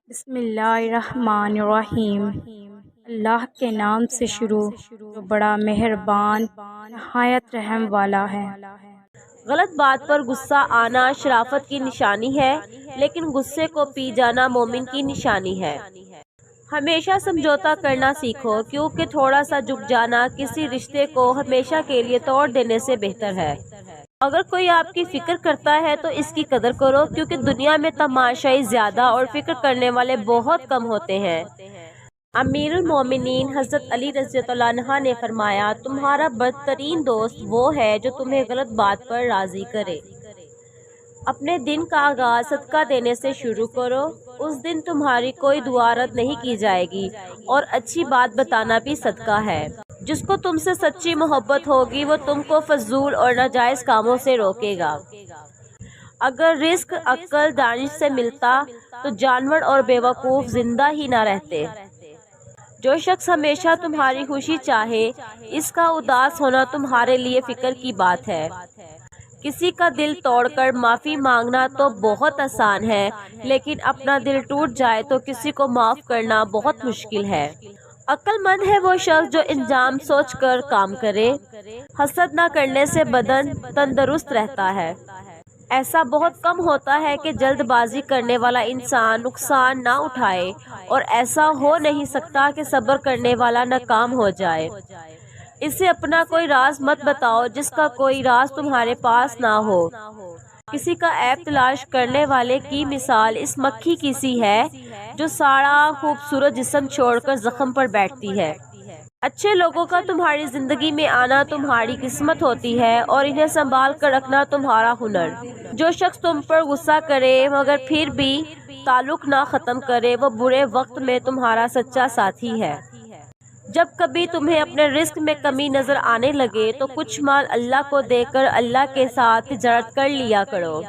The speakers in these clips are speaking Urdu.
بسم اللہ الرحمن الرحیم۔ اللہ کے نام سے شروع جو بڑا مہربان نہایت رحم والا ہے۔ غلط بات پر غصہ آنا شرافت کی نشانی ہے، لیکن غصے کو پی جانا مومن کی نشانی ہے۔ ہمیشہ سمجھوتا کرنا سیکھو، کیونکہ تھوڑا سا جھک جانا کسی رشتے کو ہمیشہ کے لیے توڑ دینے سے بہتر ہے۔ اگر کوئی آپ کی فکر کرتا ہے تو اس کی قدر کرو، کیونکہ دنیا میں تماشائی زیادہ اور فکر کرنے والے بہت کم ہوتے ہیں۔ امیر المومنین حضرت علی رضی اللہ عنہ نے فرمایا، تمہارا بدترین دوست وہ ہے جو تمہیں غلط بات پر راضی کرے۔ اپنے دن کا آغاز صدقہ دینے سے شروع کرو، اس دن تمہاری کوئی دعا رد نہیں کی جائے گی، اور اچھی بات بتانا بھی صدقہ ہے۔ جس کو تم سے سچی محبت ہوگی وہ تم کو فضول اور ناجائز کاموں سے روکے گا۔ اگر رزق عقل دانش سے ملتا تو جانور اور بیوقوف زندہ ہی نہ رہتے۔ جو شخص ہمیشہ تمہاری خوشی چاہے، اس کا اداس ہونا تمہارے لیے فکر کی بات ہے۔ کسی کا دل توڑ کر معافی مانگنا تو بہت آسان ہے، لیکن اپنا دل ٹوٹ جائے تو کسی کو معاف کرنا بہت مشکل ہے۔ عقل مند ہے وہ شخص جو انجام سوچ کر کام کرے۔ حسد نہ کرنے سے بدن تندرست رہتا ہے۔ ایسا بہت کم ہوتا ہے کہ جلد بازی کرنے والا انسان نقصان نہ اٹھائے، اور ایسا ہو نہیں سکتا کہ صبر کرنے والا ناکام ہو جائے۔ اسے اپنا کوئی راز مت بتاؤ جس کا کوئی راز تمہارے پاس نہ ہو۔ کسی کا عیب تلاش کرنے والے کی مثال اس مکھی کی سی ہے جو سارا خوبصورت جسم چھوڑ کر زخم پر بیٹھتی ہے۔ اچھے لوگوں کا تمہاری زندگی میں آنا تمہاری قسمت ہوتی ہے، اور انہیں سنبھال کر رکھنا تمہارا ہنر۔ جو شخص تم پر غصہ کرے مگر پھر بھی تعلق نہ ختم کرے، وہ برے وقت میں تمہارا سچا ساتھی ہے۔ جب کبھی تمہیں اپنے رزق میں کمی نظر آنے لگے تو کچھ مال اللہ کو دے کر اللہ کے ساتھ تجارت کر لیا کرو۔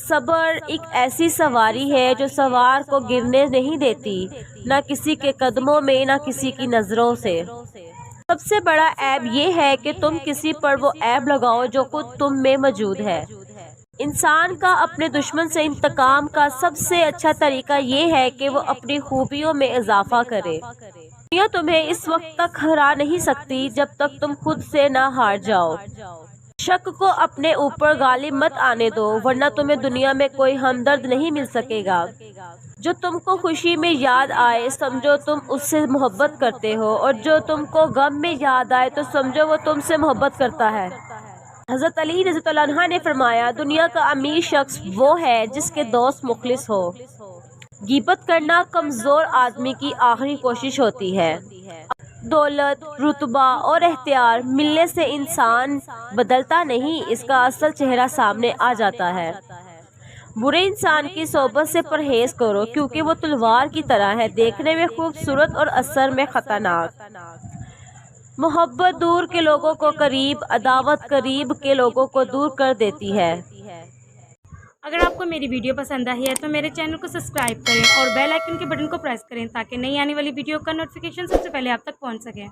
صبر ایک ایسی سواری ہے جو سوار کو گرنے نہیں دیتی، نہ کسی کے قدموں میں نہ کسی کی نظروں سے۔ سب سے بڑا عیب یہ ہے کہ تم کسی پر وہ عیب لگاؤ جو خود تم میں موجود ہے۔ انسان کا اپنے دشمن سے انتقام کا سب سے اچھا طریقہ یہ ہے کہ وہ اپنی خوبیوں میں اضافہ کرے۔ دنیا تمہیں اس وقت تک ہرا نہیں سکتی جب تک تم خود سے نہ ہار جاؤ۔ شک کو اپنے اوپر غالب مت آنے دو، ورنہ تمہیں دنیا میں کوئی ہمدرد نہیں مل سکے گا۔ جو تم کو خوشی میں یاد آئے سمجھو تم اس سے محبت کرتے ہو، اور جو تم کو غم میں یاد آئے تو سمجھو وہ تم سے محبت کرتا ہے۔ حضرت علی رضی اللہ عنہ نے فرمایا، دنیا کا امیر شخص وہ ہے جس کے دوست مخلص ہو۔ غیبت کرنا کمزور آدمی کی آخری کوشش ہوتی ہے۔ دولت، رتبہ اور اختیار ملنے سے انسان بدلتا نہیں، اس کا اصل چہرہ سامنے آ جاتا ہے۔ برے انسان کی صحبت سے پرہیز کرو، کیونکہ وہ تلوار کی طرح ہے، دیکھنے میں خوبصورت اور اثر میں خطرناک۔ محبت دور کے لوگوں کو قریب، عداوت قریب کے لوگوں کو دور کر دیتی ہے۔ اگر آپ کو میری ویڈیو پسند آئی ہے تو میرے چینل کو سبسکرائب کریں اور بیل آئیکن کے بٹن کو پریس کریں تاکہ نئی آنے والی ویڈیو کا نوٹیفیکیشن سب سے پہلے آپ تک پہنچ سکے۔